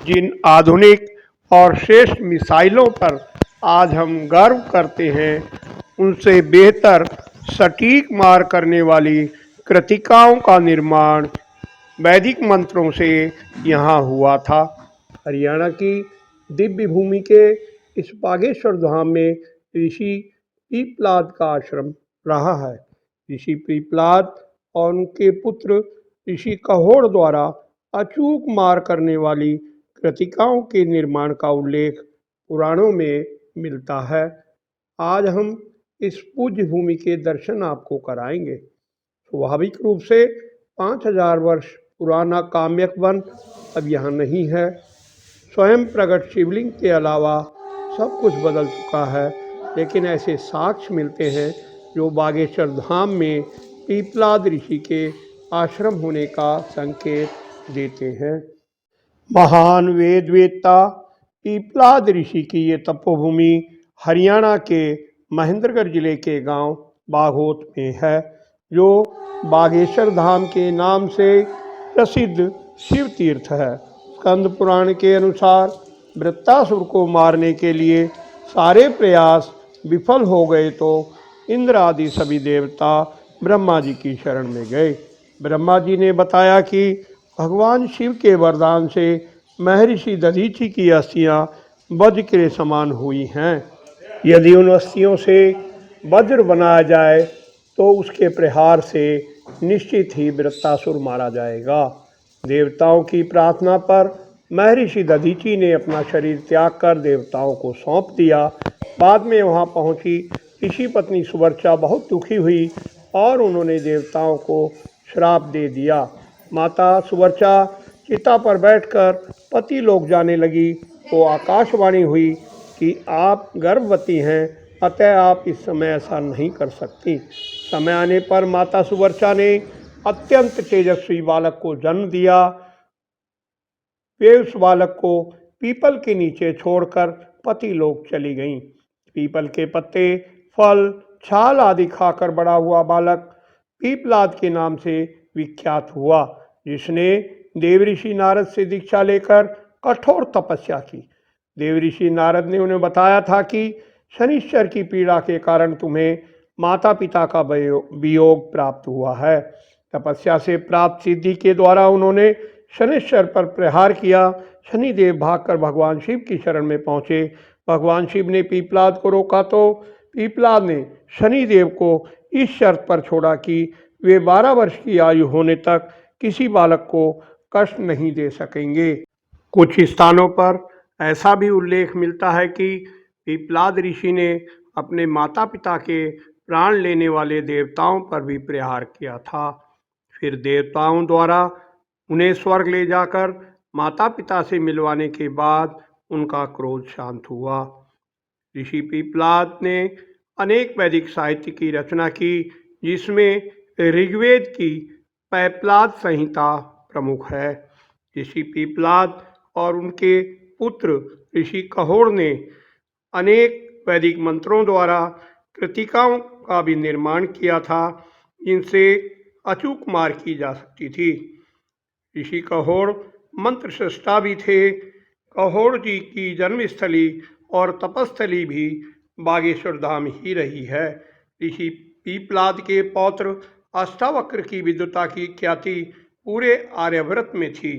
जिन आधुनिक और श्रेष्ठ मिसाइलों पर आज हम गर्व करते हैं, उनसे बेहतर सटीक मार करने वाली कृतिकाओं का निर्माण वैदिक मंत्रों से यहाँ हुआ था। हरियाणा की दिव्य भूमि के इस बागेश्वर धाम में ऋषि पीपलाद का आश्रम रहा है। ऋषि पीपलाद और उनके पुत्र ऋषि कहोड़ द्वारा अचूक मार करने वाली कृतिकाओं के निर्माण का उल्लेख पुराणों में मिलता है। आज हम इस पूज्य भूमि के दर्शन आपको कराएंगे। स्वाभाविक रूप से 5000 वर्ष पुराना काम्यक वन अब यहाँ नहीं है। स्वयं प्रकट शिवलिंग के अलावा सब कुछ बदल चुका है, लेकिन ऐसे साक्ष्य मिलते हैं जो बागेश्वर धाम में पीपलाद ऋषि के आश्रम होने का संकेत देते हैं। महान वेदवेत्ता पीपलाद ऋषि की ये तपोभूमि हरियाणा के महेंद्रगढ़ जिले के गांव बाघोत में है, जो बागेश्वर धाम के नाम से प्रसिद्ध शिव तीर्थ है। स्कंद पुराण के अनुसार वृत्तासुर को मारने के लिए सारे प्रयास विफल हो गए तो इंद्र आदि सभी देवता ब्रह्मा जी की शरण में गए। ब्रह्मा जी ने बताया कि भगवान शिव के वरदान से महर्षि दधीचि की अस्थियां वज्र के समान हुई हैं। यदि उन अस्थियों से वज्र बनाया जाए तो उसके प्रहार से निश्चित ही वृत्तासुर मारा जाएगा। देवताओं की प्रार्थना पर महर्षि दधीचि ने अपना शरीर त्याग कर देवताओं को सौंप दिया। बाद में वहां पहुंची ऋषि पत्नी सुवर्चा बहुत दुखी हुई और उन्होंने देवताओं को श्राप दे दिया। माता सुवर्चा चिता पर बैठकर पति लोक जाने लगी तो आकाशवाणी हुई कि आप गर्भवती हैं, अतः आप इस समय ऐसा नहीं कर सकती। समय आने पर माता सुवर्चा ने अत्यंत तेजस्वी बालक को जन्म दिया। वे उस बालक को पीपल के नीचे छोड़कर पति लोक चली गईं। पीपल के पत्ते, फल, छाल आदि खाकर बड़ा हुआ बालक पीपलाद के नाम से विख्यात हुआ, जिसने देवऋषि नारद से दीक्षा लेकर कठोर तपस्या की। देवऋषि नारद ने उन्हें बताया था कि शनिश्चर की पीड़ा के कारण तुम्हें माता पिता का वियोग प्राप्त हुआ है। तपस्या से प्राप्त सिद्धि के द्वारा उन्होंने शनिश्चर पर प्रहार किया। शनिदेव भागकर भगवान शिव की शरण में पहुंचे। भगवान शिव ने पीपलाद को रोका तो पीपलाद ने शनिदेव को इस शर्त पर छोड़ा कि वे 12 वर्ष की आयु होने तक किसी बालक को कष्ट नहीं दे सकेंगे। कुछ स्थानों पर ऐसा भी उल्लेख मिलता है कि पीपलाद ऋषि ने अपने माता पिता के प्राण लेने वाले देवताओं पर भी प्रहार किया था। फिर देवताओं द्वारा उन्हें स्वर्ग ले जाकर माता पिता से मिलवाने के बाद उनका क्रोध शांत हुआ। ऋषि पीपलाद ने अनेक वैदिक साहित्य की रचना की, जिसमें ऋग्वेद की पैपलाद संहिता प्रमुख है। ऋषि पीपलाद और उनके पुत्र ऋषि कहोड़ ने अनेक वैदिक मंत्रों द्वारा कृतिकाओं का भी निर्माण किया था, जिनसे अचूक मार की जा सकती थी। ऋषि कहोड़ मंत्र सृष्टा भी थे। कहोड़ जी की जन्मस्थली और तपस्थली भी बागेश्वर धाम ही रही है। ऋषि पीपलाद के पौत्र अष्टावक्र की विद्वता की ख्याति पूरे आर्यभट्ट में थी।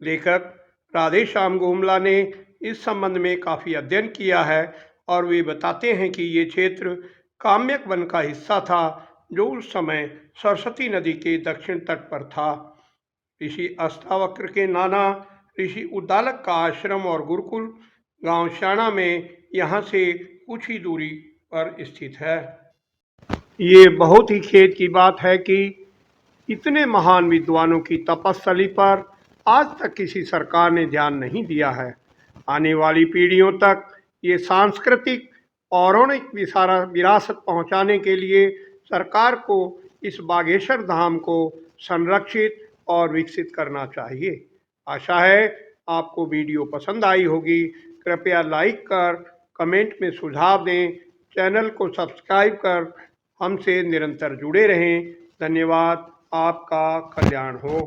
लेखक राधेश्याम गोमला ने इस संबंध में काफ़ी अध्ययन किया है और वे बताते हैं कि ये क्षेत्र काम्यक वन का हिस्सा था, जो उस समय सरस्वती नदी के दक्षिण तट पर था। ऋषि अष्टावक्र के नाना ऋषि उद्दालक का आश्रम और गुरुकुल गांव श्याणा में यहाँ से कुछ ही दूरी पर स्थित है। ये बहुत ही खेद की बात है कि इतने महान विद्वानों की तपस्थली पर आज तक किसी सरकार ने ध्यान नहीं दिया है। आने वाली पीढ़ियों तक ये सांस्कृतिक पौराणिक विरासत पहुंचाने के लिए सरकार को इस बागेश्वर धाम को संरक्षित और विकसित करना चाहिए। आशा है आपको वीडियो पसंद आई होगी। कृपया लाइक कर कमेंट में सुझाव दें। चैनल को सब्सक्राइब कर हमसे निरंतर जुड़े रहें। धन्यवाद। आपका कल्याण हो।